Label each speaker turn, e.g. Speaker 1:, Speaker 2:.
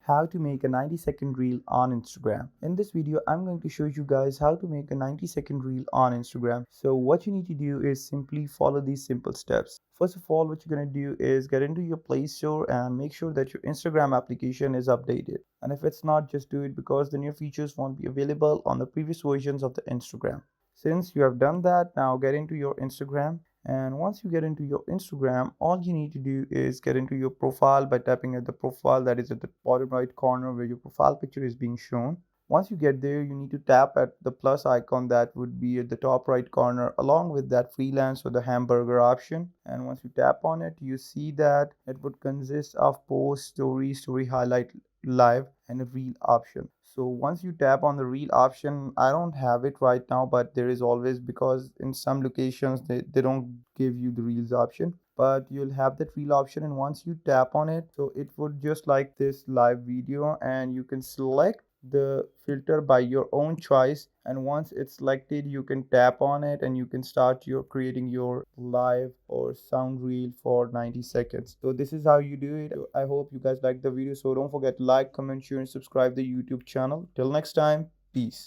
Speaker 1: How to make a 90-second reel on Instagram. In this video, I'm going to show you guys how to make a 90-second reel on Instagram. So what you need to do is simply follow these simple steps. First of all, what you're going to do is get into your Play Store and make sure that your Instagram application is updated. And if it's not, just do it because the new features won't be available on the previous versions of the Instagram. Since you have done that, now get into your Instagram, and once you get into your Instagram, all you need to do is get into your profile by tapping at the profile that is at the bottom right corner where your profile picture is being shown. Once you get there, you need to tap at the plus icon that would be at the top right corner along with that freelance or the hamburger option. And once you tap on it, you see that it would consist of post, story highlight, live, and a reel option. So once you tap on the reel option, I don't have it right now, but there is always, because in some locations they don't give you the reels option, but you'll have that reel option. And once you tap on it, so it would just like this live video, and you can select the filter by your own choice. And once it's selected, you can tap on it and you can start your creating your live or sound reel for 90 seconds. So this is how you do it. So I hope you guys like the video, so don't forget to like, comment, share, and subscribe the YouTube channel. Till next time, peace.